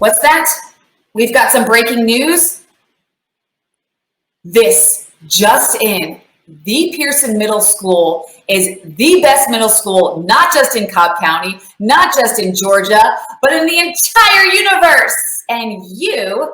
What's that? We've got some breaking news. This just in. The Pearson Middle School is the best middle school, not just in Cobb County, not just in Georgia, but in the entire universe. And you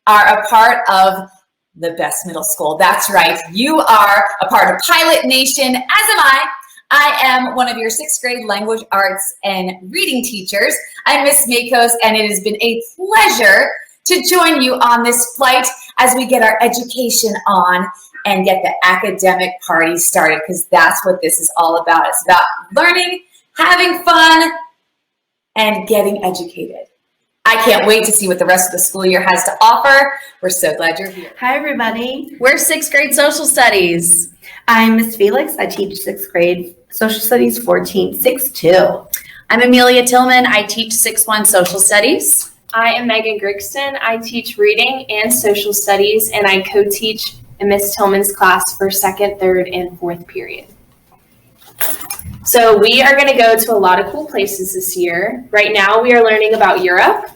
are a part of the best middle school. That's right. You are a part of Pilot Nation, as am I. I am one of your 6th grade language arts and reading teachers. I'm Miss Makos, and it has been a pleasure to join you on this flight as we get our education on and get the academic party started, because that's what this is all about. It's about learning, having fun, and getting educated. I can't wait to see what the rest of the school year has to offer. We're so glad you're here. Hi, everybody. We're 6th grade social studies. I'm Miss Felix. I teach 6th grade social studies for Team 6-2. I'm Amelia Tillman. I teach 6-1 social studies. I am Megan Grigston. I teach reading and social studies, and I co-teach in Miss Tillman's class for 2nd, 3rd, and 4th period. So we are going to go to a lot of cool places this year. Right now we are learning about Europe,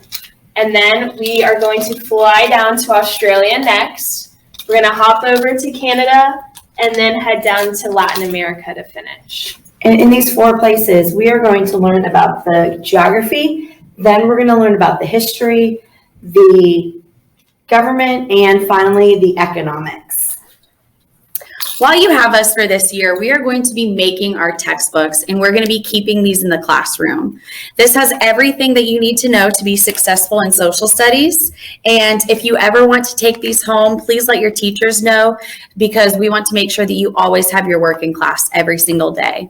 and then we are going to fly down to Australia next. We're going to hop over to Canada and then head down to Latin America to finish. And in these 4 places, we are going to learn about the geography, then we're going to learn about the history, the government, and finally the economics. While you have us for this year, we are going to be making our textbooks, and we're going to be keeping these in the classroom. This has everything that you need to know to be successful in social studies. And if you ever want to take these home, please let your teachers know, because we want to make sure that you always have your work in class every single day.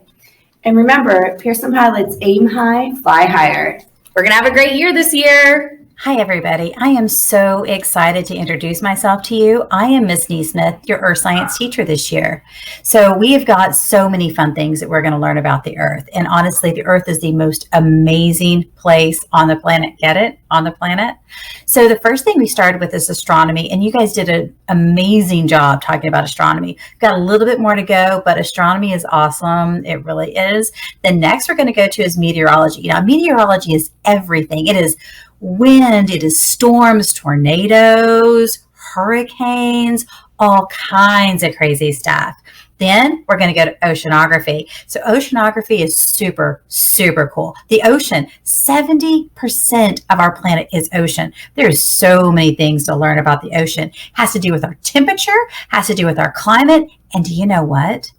And remember, Pearson pilots aim high, fly higher. We're going to have a great year this year. Hi, everybody. I am so excited to introduce myself to you. I am Miss Neesmith, your Earth Science teacher this year. So we have got so many fun things that we're going to learn about the Earth. And honestly, the Earth is the most amazing place on the planet. Get it? On the planet. So the first thing we started with is astronomy. And you guys did an amazing job talking about astronomy. We've got a little bit more to go, but astronomy is awesome. It really is. The next we're going to go to is meteorology. Now, meteorology is everything. It is wind, it is storms, tornadoes, hurricanes, all kinds of crazy stuff. Then we're going to go to oceanography. So oceanography is super, super cool. The ocean, 70% of our planet is ocean. There's so many things to learn about the ocean. Has to do with our temperature, has to do with our climate. And do you know what?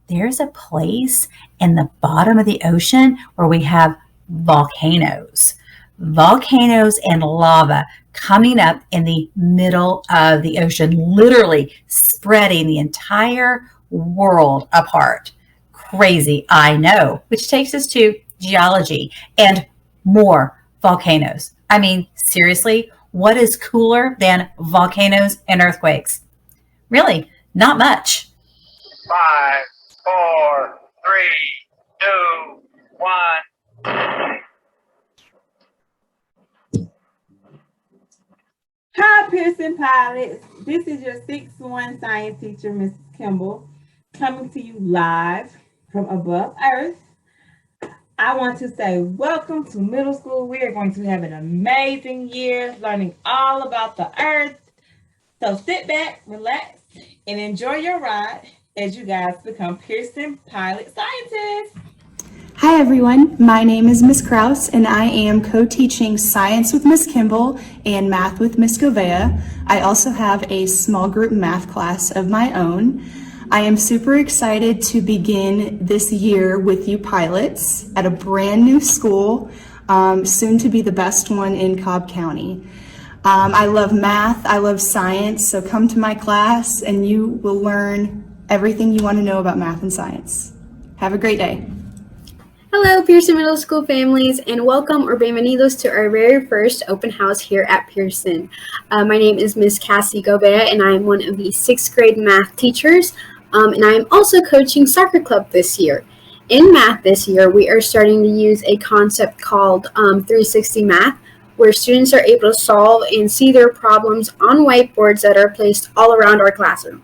There's a place in the bottom of the ocean where we have volcanoes. Volcanoes and lava coming up in the middle of the ocean, literally spreading the entire world apart. Crazy, I know, which takes us to geology and more volcanoes. I mean, seriously, what is cooler than volcanoes and earthquakes? Really, not much. 5, 4, 3, 2, 1. Hi, Pearson pilots. This is your 6-1 science teacher, Mrs. Kimball, coming to you live from above Earth. I want to say welcome to middle school. We are going to have an amazing year learning all about the Earth. So sit back, relax, and enjoy your ride as you guys become Pearson pilot scientists. Hi everyone, my name is Miss Krause and I am co-teaching science with Miss Kimball and math with Miss Govea. I also have a small group math class of my own. I am super excited to begin this year with you pilots at a brand new school, soon to be the best one in Cobb County. I love math, I love science, so come to my class and you will learn everything you want to know about math and science. Have a great day. Hello, Pearson Middle School families, and welcome or bienvenidos to our very first open house here at Pearson. My name is Miss Cassie Govea, and I am one of the 6th grade math teachers, and I am also coaching soccer club this year. In math this year, we are starting to use a concept called 360 math, where students are able to solve and see their problems on whiteboards that are placed all around our classroom.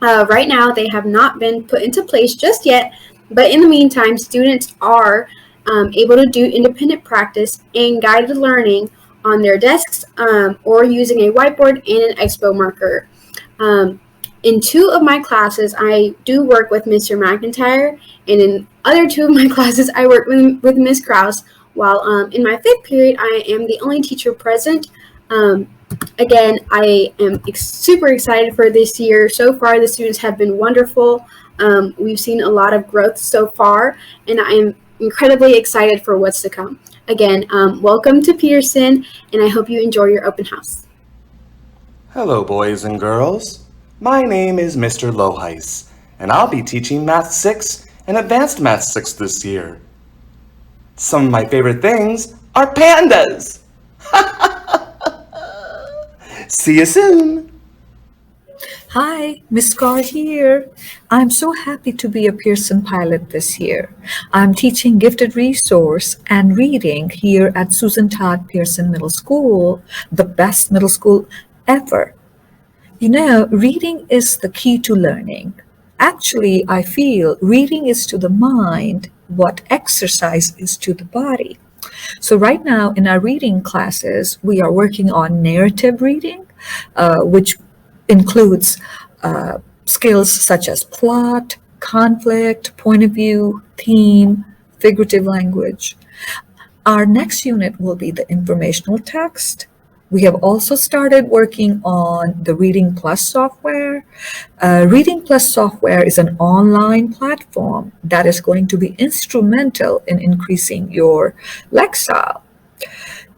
Right now, they have not been put into place just yet, but in the meantime, students are able to do independent practice and guided learning on their desks or using a whiteboard and an expo marker. In 2 of my classes, I do work with Mr. McIntyre, and in other 2 of my classes, I work with Miss Krause, while in my 5th period, I am the only teacher present. Again, I am super excited for this year. So far, the students have been wonderful. We've seen a lot of growth so far, and I am incredibly excited for what's to come. Again, welcome to Pearson, and I hope you enjoy your open house. Hello, boys and girls. My name is Mr. Loheis, and I'll be teaching Math 6 and Advanced Math 6 this year. Some of my favorite things are pandas. See you soon. Hi, Miss Carr here. I'm so happy to be a Pearson pilot this year. I'm teaching gifted resource and reading here at Susan Todd Pearson Middle School, the best middle school ever. You know, reading is the key to learning. Actually, I feel reading is to the mind what exercise is to the body. So right now in our reading classes, we are working on narrative reading, which includes skills such as plot, conflict, point of view, theme, figurative language. Our next unit will be the informational text. We have also started working on the Reading Plus software. Reading Plus software is an online platform that is going to be instrumental in increasing your lexile.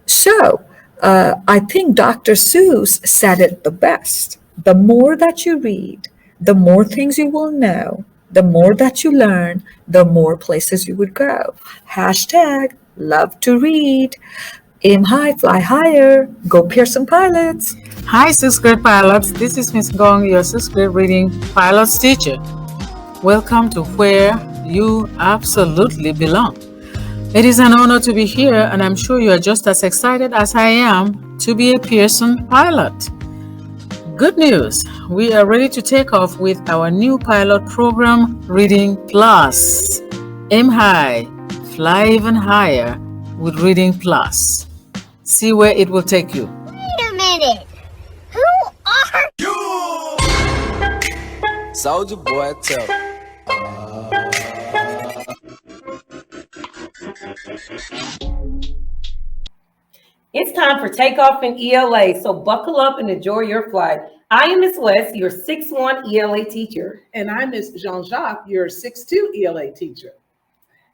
So, I think Dr. Seuss said it the best. The more that you read, the more things you will know. The more that you learn, the more places you would go. Hashtag love to read. Aim high, fly higher. Go Pearson Pilots. Hi, 6th grade pilots. This is Miss Gong, your 6th grade reading pilots teacher. Welcome to where you absolutely belong. It is an honor to be here, and I'm sure you are just as excited as I am to be a Pearson pilot. Good news, we are ready to take off with our new pilot program, Reading Plus. Aim high, fly even higher with Reading Plus. See where it will take you. Wait a minute. Who are you? Soldier Boy, tell. It's time for takeoff in ELA, so buckle up and enjoy your flight. I am Miss West, your 6'1" ELA teacher. And I'm Miss Jean-Jacques, your 6'2" ELA teacher.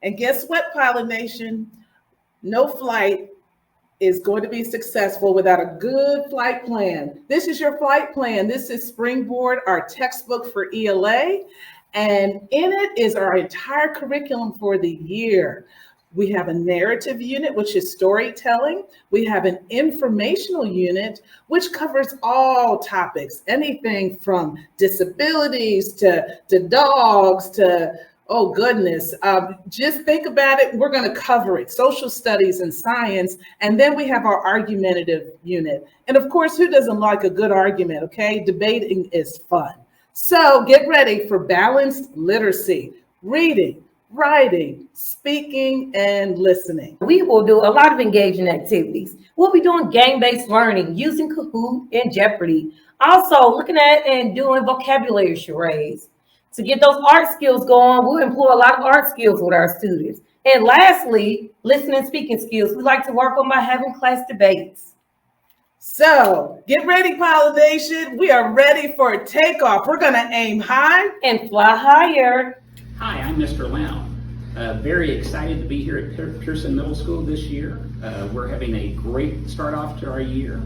And guess what, Pilot Nation? No flight is going to be successful without a good flight plan. This is your flight plan. This is Springboard, our textbook for ELA. And in it is our entire curriculum for the year. We have a narrative unit, which is storytelling. We have an informational unit, which covers all topics, anything from disabilities to dogs to, oh goodness, just think about it. We're going to cover it, social studies and science. And then we have our argumentative unit. And of course, who doesn't like a good argument, okay? Debating is fun. So get ready for balanced literacy, reading, writing, speaking, and listening. We will do a lot of engaging activities. We'll be doing game-based learning using Kahoot and Jeopardy. Also looking at and doing vocabulary charades. To get those art skills going, we'll employ a lot of art skills with our students. And lastly, listening and speaking skills. We like to work on by having class debates. So get ready, Pilot Nation. We are ready for takeoff. We're going to aim high and fly higher. Hi, I'm Mr. Lau. Very excited to be here at Pearson Middle School this year. We're having a great start off to our year.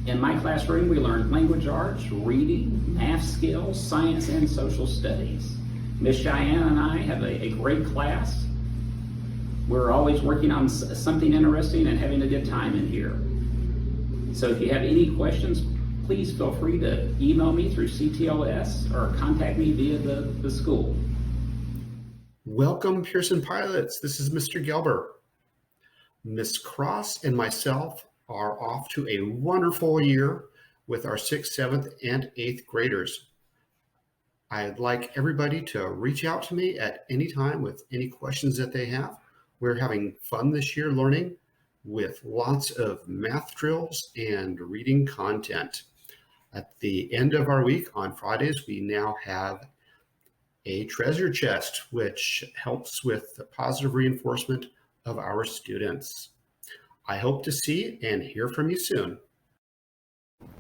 In my classroom, we learned language arts, reading, math skills, science, and social studies. Miss Cheyenne and I have a great class. We're always working on something interesting and having a good time in here. So if you have any questions, please feel free to email me through CTLS or contact me via the school. Welcome, Pearson Pilots. This is Mr. Gelber. Miss Cross and myself are off to a wonderful year with our 6th, 7th, and 8th graders. I'd like everybody to reach out to me at any time with any questions that they have. We're having fun this year learning. with lots of math drills and reading content. At the end of our week on Fridays, we now have a treasure chest, which helps with the positive reinforcement of our students. I hope to see and hear from you soon.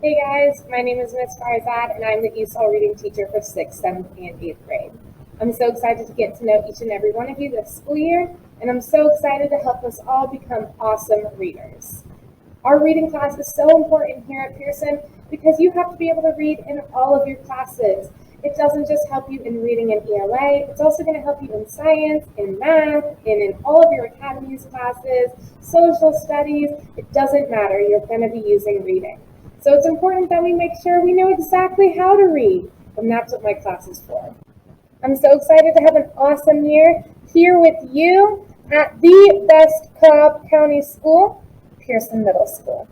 Hey guys, my name is Miss Farzad and I'm the ESOL reading teacher for 6th, 7th, and 8th grade. I'm so excited to get to know each and every one of you this school year, and I'm so excited to help us all become awesome readers. Our reading class is so important here at Pearson because you have to be able to read in all of your classes. It doesn't just help you in reading in ELA, it's also going to help you in science, in math, and in all of your academies classes, social studies. It doesn't matter, you're going to be using reading. So it's important that we make sure we know exactly how to read, and that's what my class is for. I'm so excited to have an awesome year here with you at the best Cobb County school, Pearson Middle School.